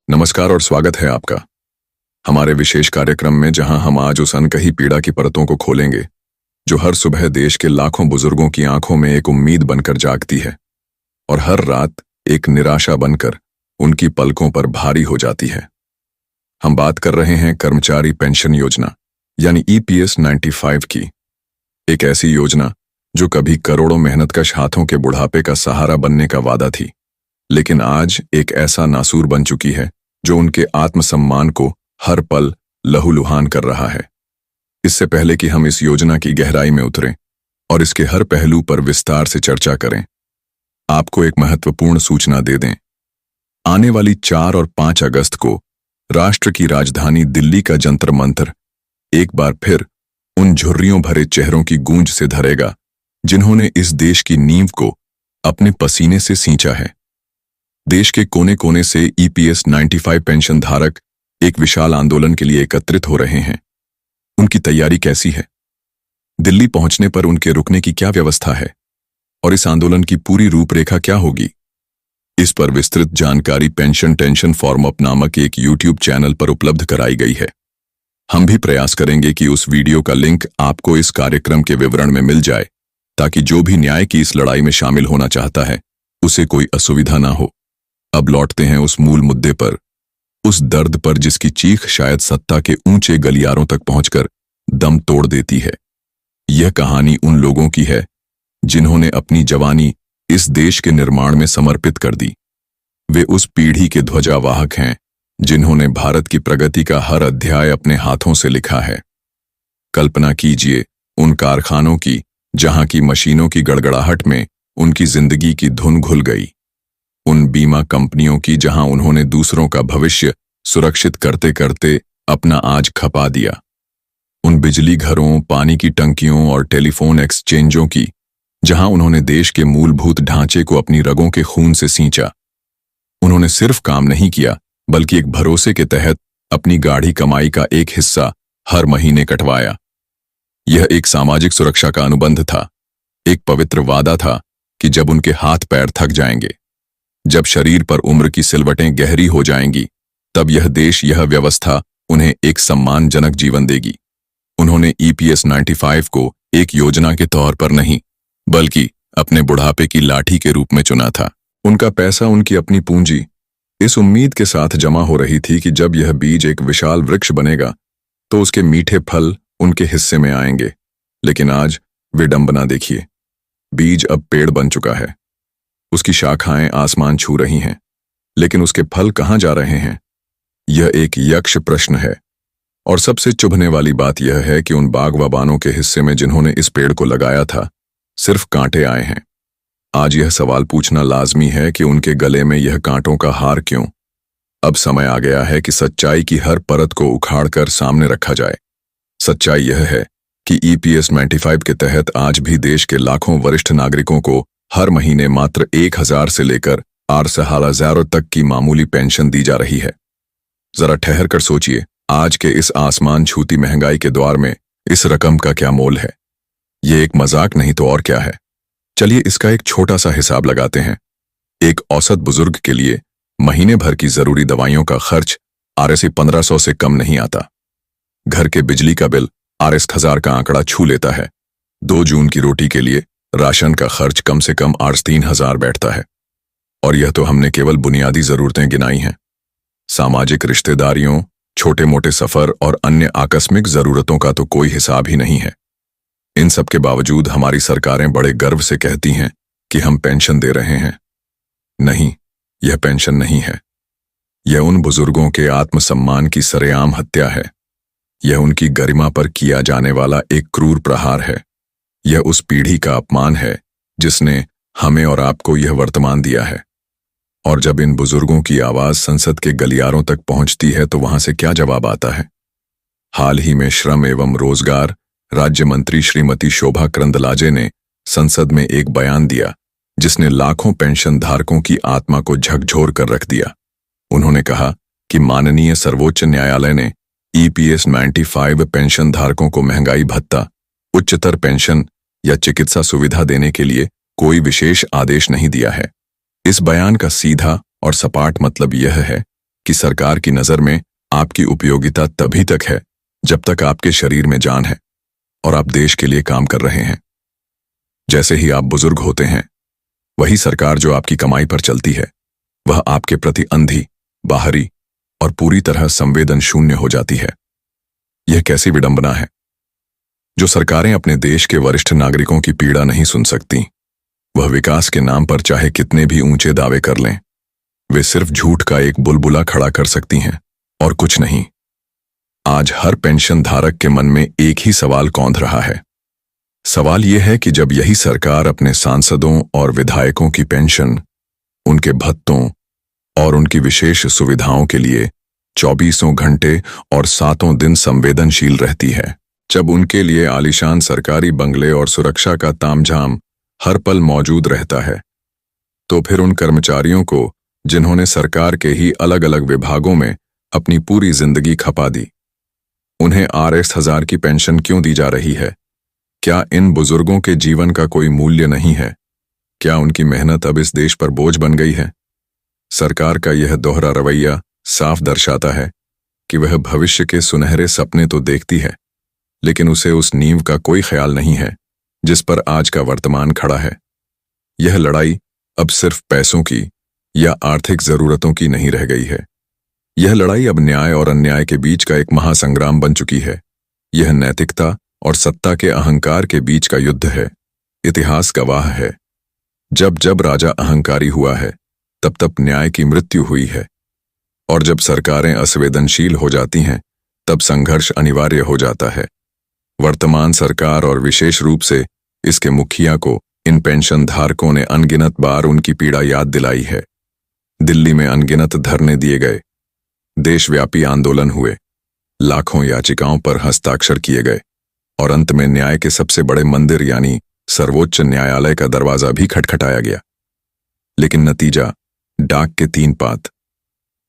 नमस्कार और स्वागत है आपका हमारे विशेष कार्यक्रम में, जहां हम आज उस अनकही पीड़ा की परतों को खोलेंगे जो हर सुबह देश के लाखों बुजुर्गों की आंखों में एक उम्मीद बनकर जागती है और हर रात एक निराशा बनकर उनकी पलकों पर भारी हो जाती है। हम बात कर रहे हैं कर्मचारी पेंशन योजना यानी EPS 95 की। एक ऐसी योजना जो कभी करोड़ों मेहनतकश हाथों के बुढ़ापे का सहारा बनने का वादा थी, लेकिन आज एक ऐसा नासूर बन चुकी है जो उनके आत्मसम्मान को हर पल लहूलुहान कर रहा है। इससे पहले कि हम इस योजना की गहराई में उतरें और इसके हर पहलू पर विस्तार से चर्चा करें, आपको एक महत्वपूर्ण सूचना दे दें। आने वाली 4 और 5 अगस्त को राष्ट्र की राजधानी दिल्ली का जंतर मंतर एक बार फिर उन झुर्रियों भरे चेहरों की गूंज से धरेगा जिन्होंने इस देश की नींव को अपने पसीने से सींचा है। देश के कोने कोने से EPS 95 पेंशन धारक एक विशाल आंदोलन के लिए एकत्रित हो रहे हैं। उनकी तैयारी कैसी है? दिल्ली पहुंचने पर उनके रुकने की क्या व्यवस्था है और इस आंदोलन की पूरी रूपरेखा क्या होगी? इस पर विस्तृत जानकारी पेंशन टेंशन फॉर्म अप नामक एक YouTube चैनल पर उपलब्ध कराई गई है। हम भी प्रयास करेंगे कि उस वीडियो का लिंक आपको इस कार्यक्रम के विवरण में मिल जाए, ताकि जो भी न्याय की इस लड़ाई में शामिल होना चाहता है उसे कोई असुविधा ना हो। अब लौटते हैं उस मूल मुद्दे पर, उस दर्द पर जिसकी चीख शायद सत्ता के ऊंचे गलियारों तक पहुंचकर दम तोड़ देती है। यह कहानी उन लोगों की है जिन्होंने अपनी जवानी इस देश के निर्माण में समर्पित कर दी। वे उस पीढ़ी के ध्वजावाहक हैं जिन्होंने भारत की प्रगति का हर अध्याय अपने हाथों से लिखा है। कल्पना कीजिए उन कारखानों की जहां की मशीनों की गड़गड़ाहट में उनकी जिंदगी की धुन घुल गई, उन बीमा कंपनियों की जहां उन्होंने दूसरों का भविष्य सुरक्षित करते करते अपना आज खपा दिया, उन बिजली घरों, पानी की टंकियों और टेलीफोन एक्सचेंजों की जहां उन्होंने देश के मूलभूत ढांचे को अपनी रगों के खून से सींचा। उन्होंने सिर्फ काम नहीं किया, बल्कि एक भरोसे के तहत अपनी गाढ़ी कमाई का एक हिस्सा हर महीने कटवाया। यह एक सामाजिक सुरक्षा का अनुबंध था, एक पवित्र वादा था कि जब उनके हाथ पैर थक जाएंगे, जब शरीर पर उम्र की सिलवटें गहरी हो जाएंगी, तब यह देश, यह व्यवस्था उन्हें एक सम्मानजनक जीवन देगी। उन्होंने EPS 95 को एक योजना के तौर पर नहीं, बल्कि अपने बुढ़ापे की लाठी के रूप में चुना था। उनका पैसा, उनकी अपनी पूंजी इस उम्मीद के साथ जमा हो रही थी कि जब यह बीज एक विशाल वृक्ष बनेगा तो उसके मीठे फल उनके हिस्से में आएंगे। लेकिन आज विडंबना देखिए, बीज अब पेड़ बन चुका है, उसकी शाखाएं आसमान छू रही हैं, लेकिन उसके फल कहां जा रहे हैं? यह एक यक्ष प्रश्न है। और सबसे चुभने वाली बात यह है कि उन बागबानों के हिस्से में जिन्होंने इस पेड़ को लगाया था, सिर्फ कांटे आए हैं। आज यह सवाल पूछना लाजमी है कि उनके गले में यह कांटों का हार क्यों? अब समय आ गया है कि सच्चाई की हर परत को उखाड़कर सामने रखा जाए। सच्चाई यह है कि EPS 95 के तहत आज भी देश के लाखों वरिष्ठ नागरिकों को हर महीने मात्र 1000 से लेकर 8,500 तक की मामूली पेंशन दी जा रही है। जरा ठहर कर सोचिए, आज के इस आसमान छूती महंगाई के दौर में इस रकम का क्या मोल है? ये एक मजाक नहीं तो और क्या है। चलिए इसका एक छोटा सा हिसाब लगाते हैं। एक औसत बुजुर्ग के लिए महीने भर की जरूरी दवाइयों का खर्च RS 1500 से कम नहीं आता। घर के बिजली का बिल RS 1000 का आंकड़ा छू लेता है। 2 जून की रोटी के लिए राशन का खर्च कम से कम RS 3000 बैठता है। और यह तो हमने केवल बुनियादी जरूरतें गिनाई हैं। सामाजिक रिश्तेदारियों, छोटे मोटे सफर और अन्य आकस्मिक जरूरतों का तो कोई हिसाब ही नहीं है। इन सब के बावजूद हमारी सरकारें बड़े गर्व से कहती हैं कि हम पेंशन दे रहे हैं। नहीं, यह पेंशन नहीं है। यह उन बुजुर्गों के आत्मसम्मान की सरेआम हत्या है। यह उनकी गरिमा पर किया जाने वाला एक क्रूर प्रहार है। यह उस पीढ़ी का अपमान है जिसने हमें और आपको यह वर्तमान दिया है। और जब इन बुजुर्गों की आवाज संसद के गलियारों तक पहुंचती है तो वहां से क्या जवाब आता है? हाल ही में श्रम एवं रोजगार राज्य मंत्री श्रीमती शोभा करंदलाजे ने संसद में एक बयान दिया जिसने लाखों पेंशन धारकों की आत्मा को झकझोर कर रख दिया। उन्होंने कहा कि माननीय सर्वोच्च न्यायालय ने EPS 95 पेंशन धारकों को महंगाई भत्ता, उच्चतर पेंशन या चिकित्सा सुविधा देने के लिए कोई विशेष आदेश नहीं दिया है। इस बयान का सीधा और सपाट मतलब यह है कि सरकार की नजर में आपकी उपयोगिता तभी तक है जब तक आपके शरीर में जान है और आप देश के लिए काम कर रहे हैं। जैसे ही आप बुजुर्ग होते हैं, वही सरकार जो आपकी कमाई पर चलती है, वह आपके प्रति अंधी, बाहरी और पूरी तरह संवेदन शून्य हो जाती है। यह कैसी विडंबना है। जो सरकारें अपने देश के वरिष्ठ नागरिकों की पीड़ा नहीं सुन सकती, वह विकास के नाम पर चाहे कितने भी ऊंचे दावे कर लें, वे सिर्फ झूठ का एक बुलबुला खड़ा कर सकती हैं और कुछ नहीं। आज हर पेंशन धारक के मन में एक ही सवाल कौंध रहा है। सवाल यह है कि जब यही सरकार अपने सांसदों और विधायकों की पेंशन, उनके भत्तों और उनकी विशेष सुविधाओं के लिए 24 घंटे और 7 दिन संवेदनशील रहती है, जब उनके लिए आलीशान सरकारी बंगले और सुरक्षा का तामझाम हर पल मौजूद रहता है, तो फिर उन कर्मचारियों को जिन्होंने सरकार के ही अलग अलग विभागों में अपनी पूरी जिंदगी खपा दी, उन्हें RS1000 की पेंशन क्यों दी जा रही है? क्या इन बुजुर्गों के जीवन का कोई मूल्य नहीं है? क्या उनकी मेहनत अब इस देश पर बोझ बन गई है? सरकार का यह दोहरा रवैया साफ दर्शाता है कि वह भविष्य के सुनहरे सपने तो देखती है, लेकिन उसे उस नींव का कोई ख्याल नहीं है जिस पर आज का वर्तमान खड़ा है। यह लड़ाई अब सिर्फ पैसों की या आर्थिक जरूरतों की नहीं रह गई है। यह लड़ाई अब न्याय और अन्याय के बीच का एक महासंग्राम बन चुकी है। यह नैतिकता और सत्ता के अहंकार के बीच का युद्ध है। इतिहास गवाह है, जब जब राजा अहंकारी हुआ है, तब तब न्याय की मृत्यु हुई है, और जब सरकारें असंवेदनशील हो जाती हैं, तब संघर्ष अनिवार्य हो जाता है। वर्तमान सरकार और विशेष रूप से इसके मुखिया को इन पेंशन धारकों ने अनगिनत बार उनकी पीड़ा याद दिलाई है। दिल्ली में अनगिनत धरने दिए गए, देशव्यापी आंदोलन हुए, लाखों याचिकाओं पर हस्ताक्षर किए गए और अंत में न्याय के सबसे बड़े मंदिर यानी सर्वोच्च न्यायालय का दरवाजा भी खटखटाया गया। लेकिन नतीजा डाक के 3 पात।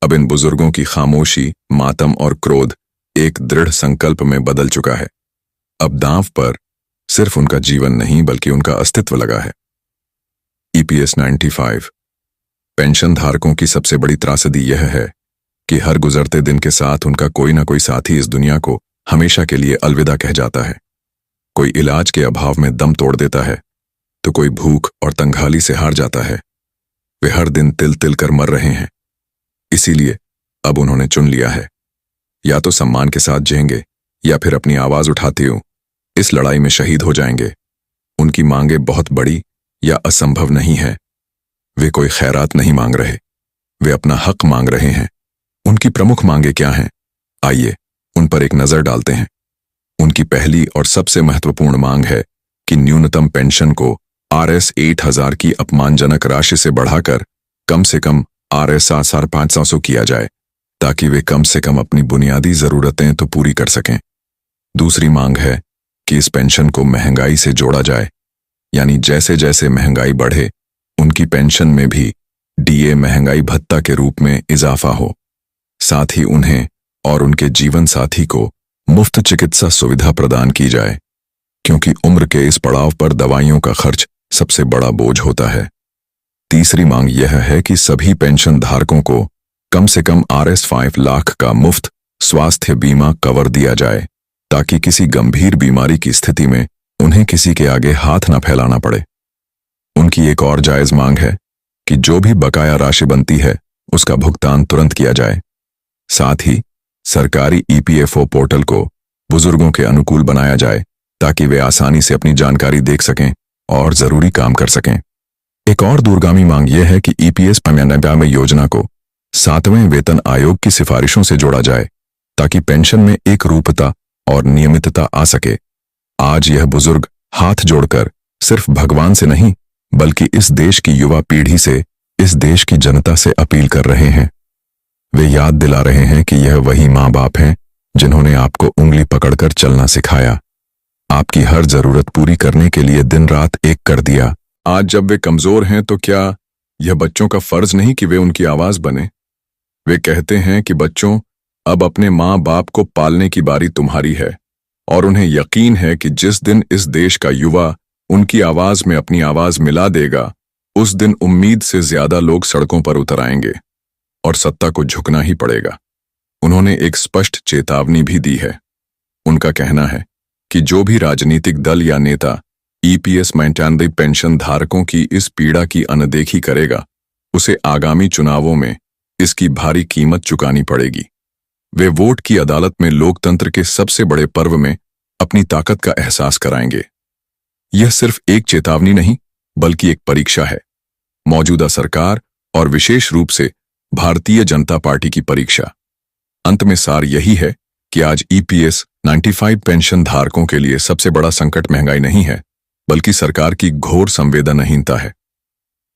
अब इन बुजुर्गों की खामोशी, मातम और क्रोध एक दृढ़ संकल्प में बदल चुका है। अब दांव पर सिर्फ उनका जीवन नहीं बल्कि उनका अस्तित्व लगा है। EPS 95। पेंशन धारकों की सबसे बड़ी त्रासदी यह है कि हर गुजरते दिन के साथ उनका कोई ना कोई साथी इस दुनिया को हमेशा के लिए अलविदा कह जाता है। कोई इलाज के अभाव में दम तोड़ देता है, तो कोई भूख और तंगहाली से हार जाता है। वे हर दिन तिल तिल कर मर रहे हैं। इसीलिए अब उन्होंने चुन लिया है, या तो सम्मान के साथ जिएंगे या फिर अपनी आवाज उठाते हुए इस लड़ाई में शहीद हो जाएंगे। उनकी मांगें बहुत बड़ी या असंभव नहीं है। वे कोई खैरात नहीं मांग रहे, वे अपना हक मांग रहे हैं। उनकी प्रमुख मांगें क्या हैं? आइए उन पर एक नजर डालते हैं। उनकी पहली और सबसे महत्वपूर्ण मांग है कि न्यूनतम पेंशन को RS 8000 की अपमानजनक राशि से बढ़ाकर कम से कम RS 7500 किया जाए, ताकि वे कम से कम अपनी बुनियादी जरूरतें तो पूरी कर सकें। दूसरी मांग है कि इस पेंशन को महंगाई से जोड़ा जाए, यानी जैसे जैसे महंगाई बढ़े, उनकी पेंशन में भी DA महंगाई भत्ता के रूप में इजाफा हो। साथ ही उन्हें और उनके जीवन साथी को मुफ्त चिकित्सा सुविधा प्रदान की जाए, क्योंकि उम्र के इस पड़ाव पर दवाइयों का खर्च सबसे बड़ा बोझ होता है। तीसरी मांग यह है कि सभी पेंशन धारकों को कम से कम RS 5 लाख का मुफ्त स्वास्थ्य बीमा कवर दिया जाए, ताकि किसी गंभीर बीमारी की स्थिति में उन्हें किसी के आगे हाथ न फैलाना पड़े। उनकी एक और जायज मांग है कि जो भी बकाया राशि बनती है उसका भुगतान तुरंत किया जाए। साथ ही सरकारी EPFO पोर्टल को बुजुर्गों के अनुकूल बनाया जाए, ताकि वे आसानी से अपनी जानकारी देख सकें और जरूरी काम कर सकें। एक और दूरगामी मांग यह है कि EPS 95 योजना को 7वें वेतन आयोग की सिफारिशों से जोड़ा जाए, ताकि पेंशन में एक रूपता और नियमितता आ सके। आज यह बुजुर्ग हाथ जोड़कर सिर्फ भगवान से नहीं बल्कि इस देश की युवा पीढ़ी से, इस देश की जनता से अपील कर रहे हैं। वे याद दिला रहे हैं कि यह वही माँ बाप हैं जिन्होंने आपको उंगली पकड़कर चलना सिखाया, आपकी हर जरूरत पूरी करने के लिए दिन रात एक कर दिया। आज जब वे कमजोर हैं तो क्या यह बच्चों का फर्ज नहीं कि वे उनकी आवाज बने? वे कहते हैं कि बच्चों, अब अपने माँ बाप को पालने की बारी तुम्हारी है, और उन्हें यकीन है कि जिस दिन इस देश का युवा उनकी आवाज में अपनी आवाज मिला देगा, उस दिन उम्मीद से ज्यादा लोग सड़कों पर उतर आएंगे। और सत्ता को झुकना ही पड़ेगा। उन्होंने एक स्पष्ट चेतावनी भी दी है। उनका कहना है कि जो भी राजनीतिक दल या नेता ईपीएस मेंटेनरी पेंशन धारकों की इस पीड़ा की अनदेखी करेगा, उसे आगामी चुनावों में इसकी भारी कीमत चुकानी पड़ेगी। वे वोट की अदालत में लोकतंत्र के सबसे बड़े पर्व में अपनी ताकत का एहसास कराएंगे। यह सिर्फ एक चेतावनी नहीं, बल्कि एक परीक्षा है। मौजूदा सरकार और विशेष रूप से भारतीय जनता पार्टी की परीक्षा। अंत में सार यही है कि आज ईपीएस 95 पेंशन धारकों के लिए सबसे बड़ा संकट महंगाई नहीं है, बल्कि सरकार की घोर संवेदनहीनता है।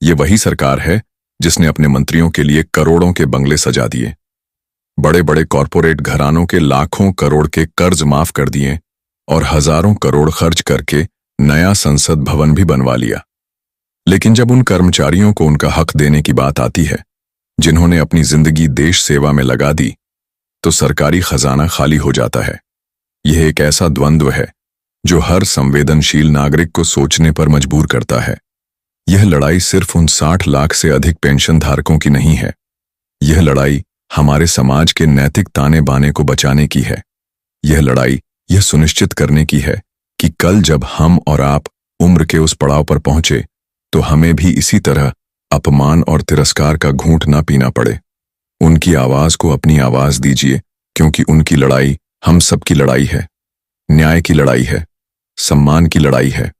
ये वही सरकार है जिसने अपने मंत्रियों के लिए करोड़ों के बंगले सजा दिए, बड़े बड़े कॉरपोरेट घरानों के लाखों करोड़ के कर्ज माफ कर दिए और हजारों करोड़ खर्च करके नया संसद भवन भी बनवा लिया। लेकिन जब उन कर्मचारियों को उनका हक देने की बात आती है, जिन्होंने अपनी जिंदगी देश सेवा में लगा दी, तो सरकारी खजाना खाली हो जाता है। यह एक ऐसा द्वंद्व है जो हर संवेदनशील नागरिक को सोचने पर मजबूर करता है। यह लड़ाई सिर्फ उन 60 लाख से अधिक पेंशन धारकों की नहीं है। यह लड़ाई हमारे समाज के नैतिक ताने बाने को बचाने की है। यह लड़ाई यह सुनिश्चित करने की है कि कल जब हम और आप उम्र के उस पड़ाव पर पहुंचे, तो हमें भी इसी तरह अपमान और तिरस्कार का घूंट ना पीना पड़े। उनकी आवाज को अपनी आवाज दीजिए, क्योंकि उनकी लड़ाई हम सबकी लड़ाई है। न्याय की लड़ाई है, सम्मान की लड़ाई है,